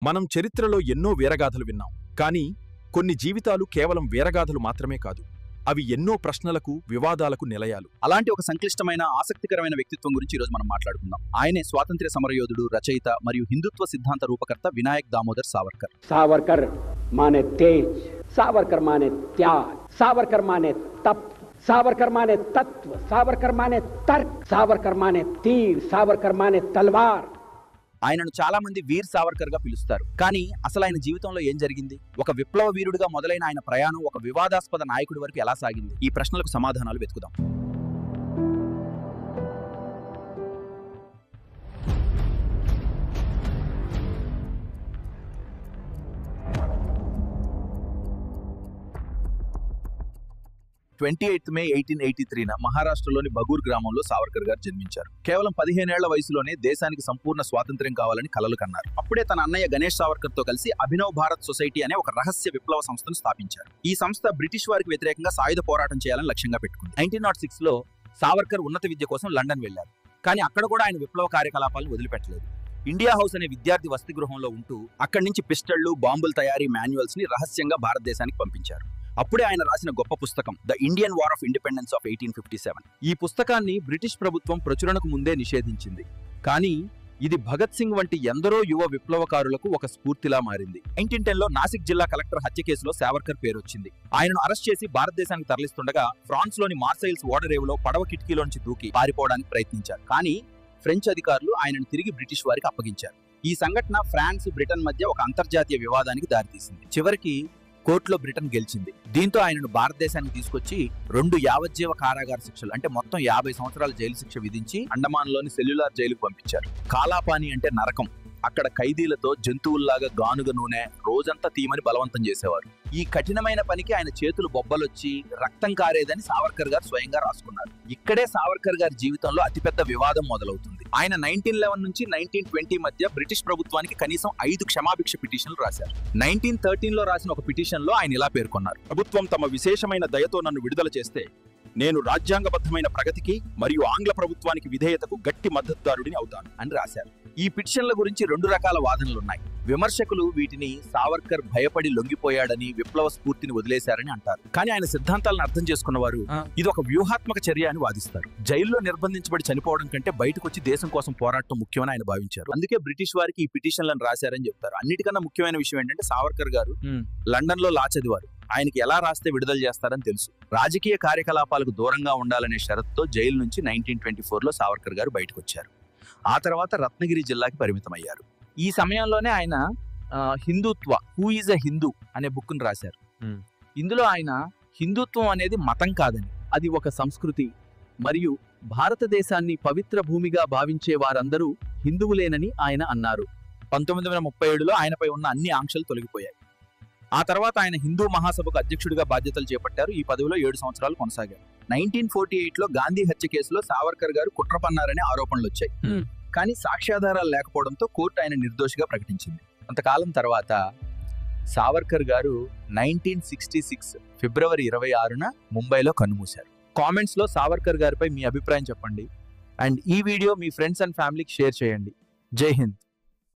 మనం చరిత్రలో ఎన్నో వీరగాథలు విన్నాం. కానీ కొన్ని జీవితాలు కేవలం వీరగాథలు మాత్రమే కాదు, అవి ఎన్నో ప్రశ్నలకు, వివాదాలకు నిలయాలు. అలాంటి ఒక సంక్లిష్టమైన, ఆసక్తికరమైన వ్యక్తిత్వం గురించి ఈరోజు మనం మాట్లాడుకుందాం. ఆయనే స్వాతంత్ర్య సమరయోధుడు, రచయిత మరియు హిందుత్వ సిద్ధాంత రూపకర్త వినాయక్ దామోదర్ సావర్కర్. सावरकर माने तेज, सावरकर माने त्याग, सावरकर माने तप, सावरकर माने तत्व, सावरकर माने तर्क, सावरकर माने तीर, सावरकर माने तलवार. ఆయనను చాలా మంది వీర్ సావర్కర్ గా పిలుస్తారు. కానీ అసలు ఆయన జీవితంలో ఏం జరిగింది? ఒక విప్లవ వీరుడిగా మొదలైన ఆయన ప్రయాణం ఒక వివాదాస్పద నాయకుడి వరకు ఎలా సాగింది? ఈ ప్రశ్నలకు సమాధానాలు వెతుకుదాం. మే 1883 మహారాష్ట్రలోని బగూర్ గ్రామంలో సావర్కర్ గారు జన్మించారు. కేవలం 15 ఏళ్ల వయసులోనే దేశానికి సంపూర్ణ స్వాతంత్ర్యం కావాలని కలలు కన్నారు. అప్పుడే తన అన్నయ్య గణేష్ సావర్కర్ తో కలిసి అభినవ్ భారత్ సొసైటీ అనే ఒక రహస్య విప్లవ సంస్థను స్థాపించారు. ఈ సంస్థ బ్రిటిష్ వారికి వ్యతిరేకంగా సాయుధ పోరాటం చేయాలని లక్ష్యంగా పెట్టుకుంది. 1906లో సావర్కర్ ఉన్నత విద్య కోసం లండన్ వెళ్లారు. కానీ అక్కడ కూడా ఆయన విప్లవ కార్యకలాపాలను వదిలిపెట్టలేదు. ఇండియా హౌస్ అనే విద్యార్థి వసతి గృహంలో ఉంటూ అక్కడి నుంచి పిస్టళ్లు, బాంబుల తయారీ మాన్యువల్స్ ని రహస్యంగా భారతదేశానికి పంపించారు. అప్పుడే ఆయన రాసిన గొప్ప పుస్తకం the Indian war of independence of 1857. ఈ పుస్తకాన్ని బ్రిటిష్ ప్రభుత్వం ప్రచురణకు ముందే నిషేధించింది. కానీ ఇది భగత్ సింగ్ వంటి ఎందరో యువ విప్లవకారులకు ఒక స్ఫూర్తిలా మారింది. 1910లో నాసిక్ జిల్లా కలెక్టర్ హత్య కేసులో సావర్కర్ పేరొచ్చింది. ఆయనను అరెస్ట్ చేసి భారతదేశానికి తరలిస్తుండగా ఫ్రాన్స్ లోని మార్సైల్స్ ఓడరేవులో పడవ కిటికీలోంచి దూకి పారిపోవడానికి ప్రయత్నించారు. కానీ ఫ్రెంచ్ అధికారులు ఆయనను తిరిగి బ్రిటిష్ వారికి అప్పగించారు. ఈ సంఘటన ఫ్రాన్స్, బ్రిటన్ మధ్య ఒక అంతర్జాతీయ వివాదానికి దారితీసింది. చివరికి కోర్టులో బ్రిటన్ గెలిచింది. దీంతో ఆయనను భారతదేశానికి తీసుకొచ్చి 2 యావజ్జీవ కారాగార శిక్షలు, అంటే మొత్తం 50 సంవత్సరాల జైలు శిక్ష విధించి అండమాన్లోని సెల్యులార్ జైలుకు పంపించారు. కాలాపాని అంటే నరకం. అక్కడ ఖైదీలతో జంతువుల్లాగా గానుగ నూనె రోజంతా తీయమని బలవంతం చేసేవారు. ఈ కఠినమైన పనికి ఆయన చేతులు బొబ్బలొచ్చి రక్తం కారేదని సావర్కర్ గారు స్వయంగా రాసుకున్నారు. ఇక్కడే సావర్కర్ గారి జీవితంలో అతిపెద్ద వివాదం మొదలవుతుంది. ఆయన 1911 నుంచి 1920 మధ్య బ్రిటిష్ ప్రభుత్వానికి కనీసం 5 క్షమాభిక్ష పిటిషన్లు రాశారు. 1913లో రాసిన ఒక పిటిషన్ లో ఆయన ఇలా పేర్కొన్నారు: ప్రభుత్వం తమ విశేషమైన దయతో నన్ను విడుదల చేస్తే నేను రాజ్యాంగబద్ధమైన ప్రగతికి మరియు ఆంగ్ల ప్రభుత్వానికి విధేయతకు గట్టి మద్దతుదారుడిని అవుతాను అని రాశారు. ఈ పిటిషన్ల గురించి 2 రకాల వాదనలున్నాయి. విమర్శకులు వీటిని సావర్కర్ భయపడి లొంగిపోయాడని, విప్లవ స్ఫూర్తిని వదిలేశారని అంటారు. కానీ ఆయన సిద్ధాంతాలను అర్థం చేసుకున్నవారు ఇది ఒక వ్యూహాత్మక చర్య అని వాదిస్తారు. జైల్లో నిర్బంధించబడి చనిపోవడం కంటే బయటకు వచ్చి దేశం కోసం పోరాటం ముఖ్యమని ఆయన భావించారు. అందుకే బ్రిటిష్ వారికి ఈ పిటిషన్లను రాశారని చెప్తారు. అన్నిటికన్నా ముఖ్యమైన విషయం ఏంటంటే సావర్కర్ గారు లండన్ లో లా చదివారు. ఆయనకి ఎలా రాస్తే విడుదల చేస్తారని తెలుసు. రాజకీయ కార్యకలాపాలకు దూరంగా ఉండాలనే షరతుతో జైలు నుంచి 1924లో సావర్కర్ గారు బయటకు వచ్చారు. ఆ తర్వాత రత్నగిరి జిల్లాకి పరిమితమయ్యారు. ఈ సమయంలోనే ఆయన హిందుత్వ, హూ ఈజ్ ఎ హిందూ అనే బుక్ ను రాశారు. ఇందులో ఆయన హిందుత్వం అనేది మతం కాదని, అది ఒక సంస్కృతి మరియు భారతదేశాన్ని పవిత్ర భూమిగా భావించే వారందరూ హిందువులేనని ఆయన అన్నారు. 1937లో ఆయనపై ఉన్న అన్ని ఆంక్షలు తొలగిపోయాయి. ఆ తర్వాత ఆయన హిందూ మహాసభకు అధ్యక్షుడిగా బాధ్యతలు చేపట్టారు. ఈ పదవిలో 7 సంవత్సరాలు కొనసాగారు. 1948లో గాంధీ హత్య కేసులో సావర్కర్ గారు కుట్ర పన్నారనే ఆరోపణలు వచ్చాయి. కానీ సాక్ష్యాధారాలు లేకపోవడంతో కోర్టు ఆయన నిర్దోషిగా ప్రకటించింది. కొంతకాలం తర్వాత సావర్కర్ గారు 1966 ఫిబ్రవరి 26న ముంబైలో కన్నుమూశారు. కామెంట్స్ లో సావర్కర్ గారిపై మీ అభిప్రాయం చెప్పండి. అండ్ ఈ వీడియో మీ ఫ్రెండ్స్ అండ్ ఫ్యామిలీకి షేర్ చేయండి. జై హింద్.